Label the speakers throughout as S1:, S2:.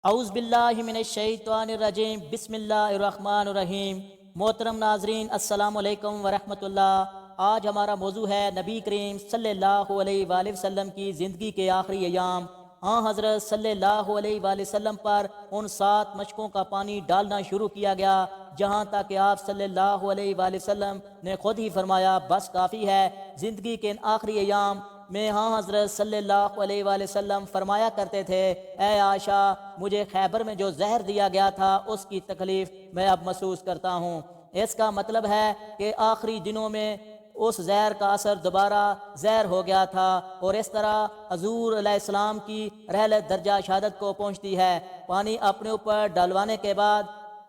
S1: اعوذ باللہ من الشیطان الرجیم، بسم اللہ الرحمن الرحیم۔ محترم ناظرین، السلام علیکم ورحمۃ اللہ۔ آج ہمارا موضوع ہے نبی کریم صلی اللہ علیہ وآلہ وسلم کی زندگی کے آخری ایام۔ حضرت صلی اللہ علیہ وآلہ وسلم پر ان 7 مشکوں کا پانی ڈالنا شروع کیا گیا، جہاں تک کہ آپ صلی اللہ علیہ وآلہ وسلم نے خود ہی فرمایا بس کافی ہے۔ زندگی کے ان آخری ایام میں حضرت صلی اللہ علیہ وآلہ وسلم فرمایا کرتے تھے، اے عائشہ، مجھے خیبر میں جو زہر دیا گیا تھا اس کی تکلیف میں اب محسوس کرتا ہوں۔ اس کا مطلب ہے کہ آخری دنوں میں اس زہر کا اثر دوبارہ زہر ہو گیا تھا، اور اس طرح حضور علیہ السلام کی رحلت درجہ شہادت کو پہنچتی ہے۔ پانی اپنے اوپر ڈلوانے کے بعد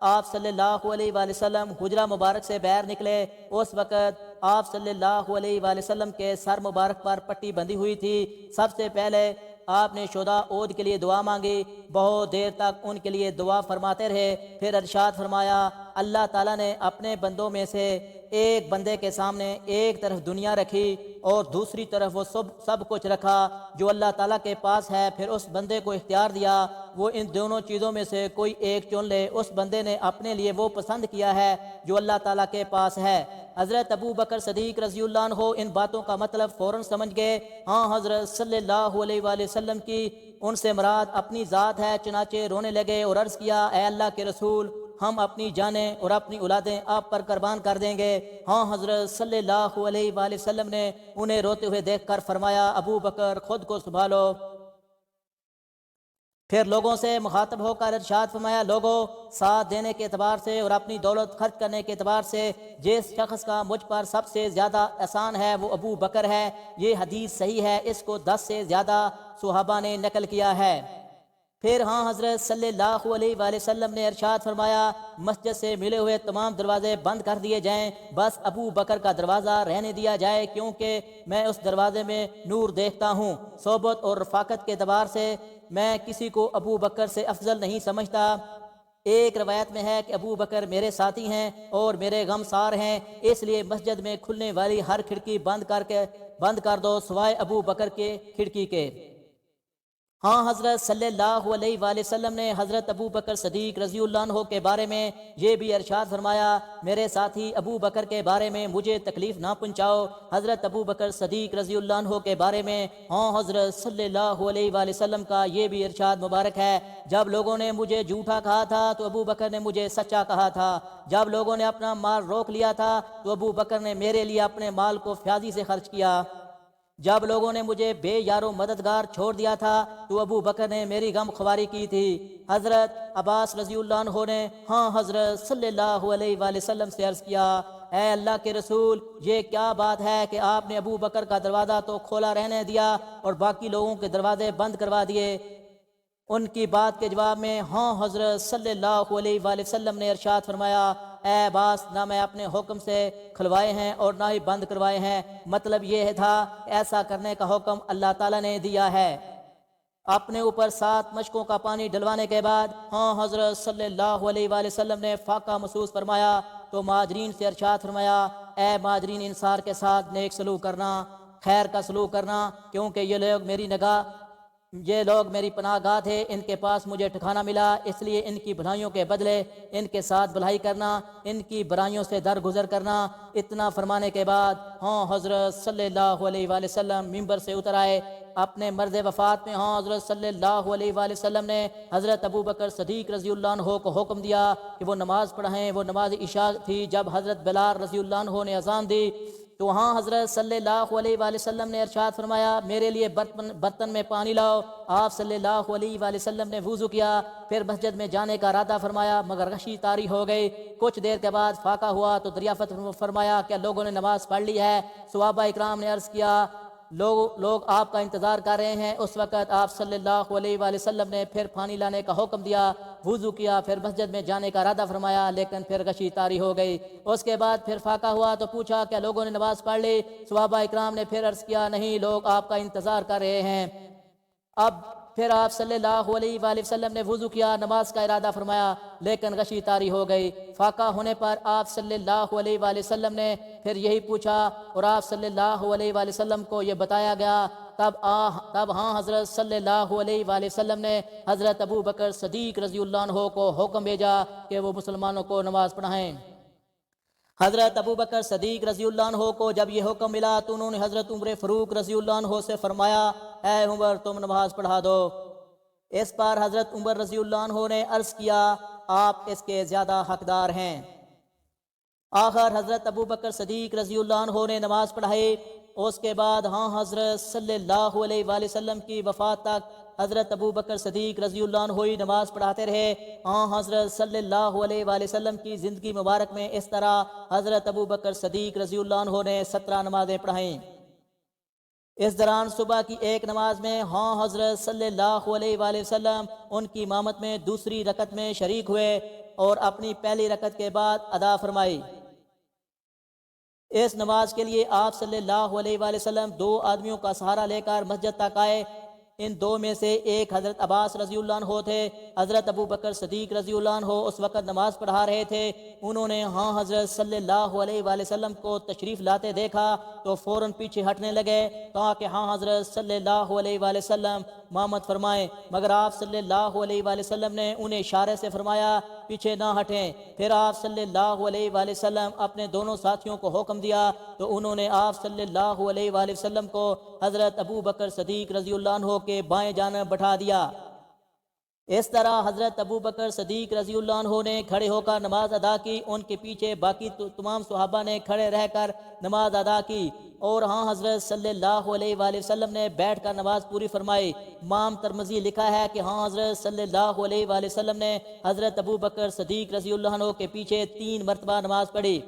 S1: آپ صلی اللہ علیہ وآلہ وسلم حجرہ مبارک سے باہر نکلے۔ اس وقت آپ صلی اللہ علیہ وآلہ وسلم کے سر مبارک پر پٹی بندھی ہوئی تھی۔ سب سے پہلے آپ نے شہداء احد کے لیے دعا مانگی، بہت دیر تک ان کے لیے دعا فرماتے رہے۔ پھر ارشاد فرمایا، اللہ تعالیٰ نے اپنے بندوں میں سے ایک بندے کے سامنے ایک طرف دنیا رکھی اور دوسری طرف وہ سب کچھ رکھا جو اللہ تعالیٰ کے پاس ہے۔ پھر اس بندے کو اختیار دیا وہ ان دونوں چیزوں میں سے کوئی ایک چن لے۔ اس بندے نے اپنے لیے وہ پسند کیا ہے جو اللہ تعالیٰ کے پاس ہے۔ حضرت ابو بکر صدیق رضی اللہ عنہ ان باتوں کا مطلب فوراً سمجھ گئے۔ حضرت صلی اللہ علیہ وآلہ وسلم کی ان سے مراد اپنی ذات ہے، چنانچہ رونے لگے اور عرض کیا، اے اللہ کے رسول، ہم اپنی جانیں اور اپنی اولادیں آپ پر قربان کر دیں گے۔ حضرت صلی اللہ علیہ وآلہ وسلم نے انہیں روتے ہوئے دیکھ کر فرمایا، ابو بکر، خود کو سنبھالو۔ پھر لوگوں سے مخاطب ہو کر ارشاد فرمایا، لوگوں، ساتھ دینے کے اعتبار سے اور اپنی دولت خرچ کرنے کے اعتبار سے جس شخص کا مجھ پر سب سے زیادہ احسان ہے وہ ابو بکر ہے۔ یہ حدیث صحیح ہے، اس کو 10 سے زیادہ صحابہ نے نقل کیا ہے۔ پھر حضرت صلی اللہ علیہ وآلہ وسلم نے ارشاد فرمایا، مسجد سے ملے ہوئے تمام دروازے بند کر دیے جائیں، بس ابو بکر کا دروازہ رہنے دیا جائے، کیونکہ میں اس دروازے میں نور دیکھتا ہوں۔ صحبت اور رفاقت کے اعتبار سے میں کسی کو ابو بکر سے افضل نہیں سمجھتا۔ ایک روایت میں ہے کہ ابو بکر میرے ساتھی ہیں اور میرے غمسار ہیں، اس لیے مسجد میں کھلنے والی ہر کھڑکی بند کر دو سوائے ابو بکر کے کھڑکی کے۔ حضرت صلی اللہ علیہ وآلہ وسلم نے حضرت ابو بکر صدیق رضی اللہ عنہ کے بارے میں یہ بھی ارشاد فرمایا، میرے ساتھی ابو بکر کے بارے میں مجھے تکلیف نہ پہنچاؤ۔ حضرت ابو بکر صدیق رضی اللہ عنہ کے بارے میں حضرت صلی اللہ علیہ وآلہ وسلم کا یہ بھی ارشاد مبارک ہے، جب لوگوں نے مجھے جھوٹا کہا تھا تو ابو بکر نے مجھے سچا کہا تھا، جب لوگوں نے اپنا مال روک لیا تھا تو ابو بکر نے میرے لیے اپنے مال کو فیاضی سے خرچ کیا، جب لوگوں نے مجھے بے یارو مددگار چھوڑ دیا تھا تو ابو بکر نے میری غم خواری کی تھی۔ حضرت عباس رضی اللہ عنہ نے حضرت صلی اللہ علیہ وآلہ وسلم سے عرض کیا، اے اللہ کے رسول، یہ کیا بات ہے کہ آپ نے ابو بکر کا دروازہ تو کھولا رہنے دیا اور باقی لوگوں کے دروازے بند کروا دیے؟ ان کی بات کے جواب میں حضرت صلی اللہ علیہ وآلہ وسلم نے ارشاد فرمایا، اے عباس، نہ میں اپنے حکم سے کھلوائے ہیں اور نہ ہی بند کروائے ہیں۔ مطلب یہ تھا کہ ایسا کرنے کا حکم اللہ تعالیٰ نے دیا ہے۔ اپنے اوپر 7 مشکوں کا پانی ڈلوانے کے بعد حضرت صلی اللہ علیہ وآلہ وسلم نے فاقہ محسوس فرمایا تو مہاجرین سے ارشاد فرمایا، اے مہاجرین، انصار کے ساتھ نیک سلوک کرنا، خیر کا سلوک کرنا، کیونکہ یہ لوگ میری پناہ گاہ تھے، ان کے پاس مجھے ٹھکانہ ملا، اس لیے ان کی بھلائیوں کے بدلے ان کے ساتھ بھلائی کرنا، ان کی برائیوں سے درگزر کرنا۔ اتنا فرمانے کے بعد حضرت صلی اللہ علیہ وآلہ وسلم ممبر سے اتر آئے۔ اپنے مرض وفات میں حضرت صلی اللہ علیہ وآلہ وسلم نے حضرت ابو بکر صدیق رضی اللہ عنہ کو حکم دیا کہ وہ نماز پڑھیں۔ وہ نماز عشاء تھی۔ جب حضرت بلال رضی اللہ عنہ نے اذان دی تو حضرت صلی اللہ علیہ وآلہ وسلم نے ارشاد فرمایا، میرے لیے برتن میں پانی لاؤ۔ آپ صلی اللہ علیہ وآلہ وسلم نے وضو کیا، پھر مسجد میں جانے کا ارادہ فرمایا، مگر غشی طاری ہو گئی۔ کچھ دیر کے بعد فاقہ ہوا تو دریافت فرمایا کہ لوگوں نے نماز پڑھ لی ہے؟ صحابہ اکرام نے عرض کیا، لوگ آپ کا انتظار کر رہے ہیں۔ اس وقت آپ صلی اللہ علیہ وآلہ وسلم نے پھر پانی لانے کا حکم دیا، وضو کیا، پھر مسجد میں جانے کا ارادہ فرمایا، لیکن پھر غشی طاری ہو گئی۔ اس کے بعد پھر فاقہ ہوا تو پوچھا کہ لوگوں نے نماز پڑھ لی؟ صحابہ اکرام نے پھر عرض کیا، نہیں، لوگ آپ کا انتظار کر رہے ہیں۔ اب پھر آپ صلی اللہ علیہ وآلہ وسلم نے وضو کیا، نماز کا ارادہ فرمایا، لیکن غشی طاری ہو گئی۔ فاقہ ہونے پر آپ صلی اللہ علیہ وآلہ وسلم نے پھر یہی پوچھا اور آپ صلی اللہ علیہ وآلہ وسلم کو یہ بتایا گیا۔ تب ہاں حضرت صلی اللہ علیہ وآلہ وسلم نے حضرت ابو بکر صدیق رضی اللہ عنہ کو حکم بھیجا کہ وہ مسلمانوں کو نماز پڑھائیں۔ حضرت ابو بکر صدیق رضی اللہ عنہ کو جب یہ حکم ملا تو انہوں نے حضرت عمر فاروق رضی اللہ عنہ سے فرمایا، اے عمر تم نماز پڑھا دو۔ اس پر حضرت عمر رضی اللہ عنہ نے عرض کیا، آپ اس کے زیادہ حقدار ہیں۔ آخر حضرت ابو بکر صدیق رضی اللہ عنہ نے نماز پڑھائی۔ اس کے بعد ہاں حضرت صلی اللہ علیہ وآلہ وسلم کی وفات تک حضرت ابو بکر صدیق رضی اللہ عنہ ہی نماز پڑھاتے رہے۔ ہاں حضرت صلی اللہ علیہ وآلہ وسلم کی زندگی مبارک میں اس طرح حضرت ابو بکر صدیق رضی اللہ عنہ نے 17 نمازیں پڑھائیں۔ اس دوران صبح کی ایک نماز میں ہاں حضرت صلی اللہ علیہ وآلہ وسلم ان کی امامت میں دوسری رکعت میں شریک ہوئے اور اپنی پہلی رکعت کے بعد ادا فرمائی۔ اس نماز کے لیے آپ صلی اللہ علیہ وآلہ وسلم 2 آدمیوں کا سہارا لے کر مسجد تک آئے۔ ان 2 میں سے ایک حضرت عباس رضی اللہ عنہ تھے۔ حضرت ابو بکر صدیق رضی اللہ عنہ اس وقت نماز پڑھا رہے تھے۔ انہوں نے ہاں حضرت صلی اللہ علیہ وآلہ وسلم کو تشریف لاتے دیکھا تو فوراً پیچھے ہٹنے لگے تاکہ ہاں حضرت صلی اللہ علیہ وآلہ وسلم امامت فرمائیں، مگر آپ صلی اللہ علیہ وآلہ وسلم نے انہیں اشارے سے فرمایا پیچھے نہ ہٹیں۔ پھر آپ صلی اللہ علیہ وآلہ وسلم اپنے دونوں ساتھیوں کو حکم دیا تو انہوں نے آپ صلی اللہ علیہ وآلہ وسلم کو حضرت ابو بکر صدیق رضی اللہ عنہ کے بائیں جانب بٹھا دیا۔ اس طرح حضرت ابو بکر صدیق رضی اللہ عنہ نے کھڑے ہو کر نماز ادا کی۔ ان کے پیچھے باقی تمام صحابہ نے کھڑے رہ کر نماز ادا کی اور ہاں حضرت صلی اللہ علیہ وآلہ وسلم نے بیٹھ کر نماز پوری فرمائی۔ امام ترمذی لکھا ہے کہ ہاں حضرت صلی اللہ علیہ وآلہ وسلم نے حضرت ابو بکر صدیق رضی اللہ عنہ کے پیچھے 3 مرتبہ نماز پڑھی۔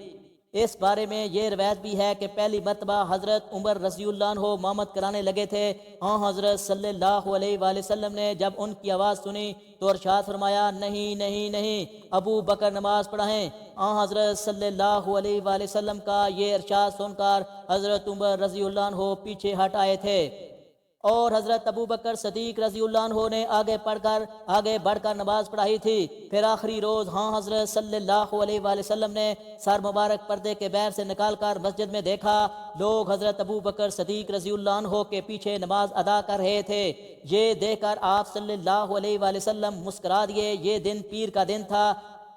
S1: اس بارے میں یہ روایت بھی ہے کہ پہلی مرتبہ حضرت عمر رضی اللہ عنہ امامت کرانے لگے تھے۔ ہاں حضرت صلی اللہ علیہ وآلہ وسلم نے جب ان کی آواز سنی تو ارشاد فرمایا، نہیں نہیں نہیں، ابو بکر نماز پڑھائیں۔ ہاں حضرت صلی اللہ علیہ وآلہ وسلم کا یہ ارشاد سن کر حضرت عمر رضی اللہ عنہ پیچھے ہٹ آئے تھے اور حضرت ابو بکر صدیق رضی اللہ عنہ نے آگے بڑھ کر نماز پڑھائی تھی۔ پھر آخری روز ہاں حضرت صلی اللہ علیہ وآلہ وسلم نے سر مبارک پردے کے بیر سے نکال کر مسجد میں دیکھا، لوگ حضرت ابو بکر صدیق رضی اللہ عنہ کے پیچھے نماز ادا کر رہے تھے۔ یہ دیکھ کر آپ صلی اللہ علیہ وآلہ وسلم مسکرا دیے۔ یہ دن پیر کا دن تھا،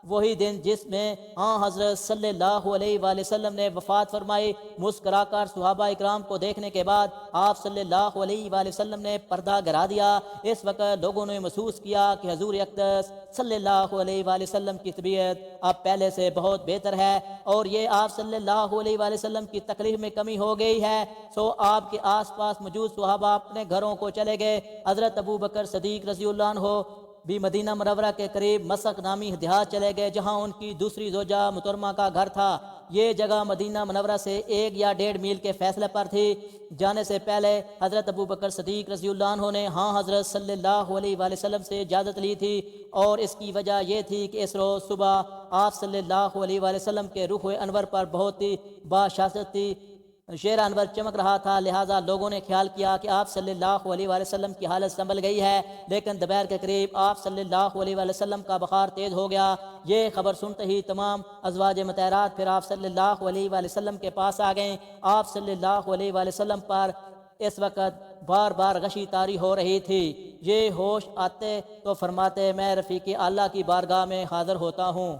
S1: وہی دن جس میں ہاں حضرت صلی اللہ علیہ وآلہ وسلم نے وفات فرمائی۔ مسکرا کر صحابہ اکرام کو دیکھنے کے بعد آپ صلی اللہ علیہ وآلہ وسلم نے پردہ گرا دیا۔ اس وقت لوگوں نے محسوس کیا کہ حضور اقدس صلی اللہ علیہ وآلہ وسلم کی طبیعت اب پہلے سے بہت بہتر ہے اور یہ آپ صلی اللہ علیہ وآلہ وسلم کی تکلیف میں کمی ہو گئی ہے۔ سو آپ کے آس پاس موجود صحابہ اپنے گھروں کو چلے گئے۔ حضرت ابو بکر صدیق رضی اللہ عنہ بھی مدینہ منورہ کے قریب مسق نامی دیہات چلے گئے جہاں ان کی دوسری زوجہ محترمہ کا گھر تھا۔ یہ جگہ مدینہ منورہ سے 1 یا 1.5 میل کے فاصلے پر تھی۔ جانے سے پہلے حضرت ابو بکر صدیق رضی اللہ عنہ نے ہاں حضرت صلی اللہ علیہ وآلہ وسلم سے اجازت لی تھی اور اس کی وجہ یہ تھی کہ اس روز صبح آپ صلی اللہ علیہ وآلہ وسلم کے رخ انور پر بہت ہی باشاشت تھی، شیر انور چمک رہا تھا، لہٰذا لوگوں نے خیال کیا کہ آپ صلی اللہ علیہ وآلہ وسلم کی حالت سنبھل گئی ہے، لیکن دوپہر کے قریب آپ صلی اللہ علیہ وآلہ وسلم کا بخار تیز ہو گیا۔ یہ خبر سنتے ہی تمام ازواج مطہرات پھر آپ صلی اللہ علیہ وآلہ وسلم کے پاس آ گئیں۔ آپ صلی اللہ علیہ وآلہ وسلم پر اس وقت بار بار غشی طاری ہو رہی تھی۔ یہ ہوش آتے تو فرماتے، میں رفیق اعلیٰ کی بارگاہ میں حاضر ہوتا ہوں۔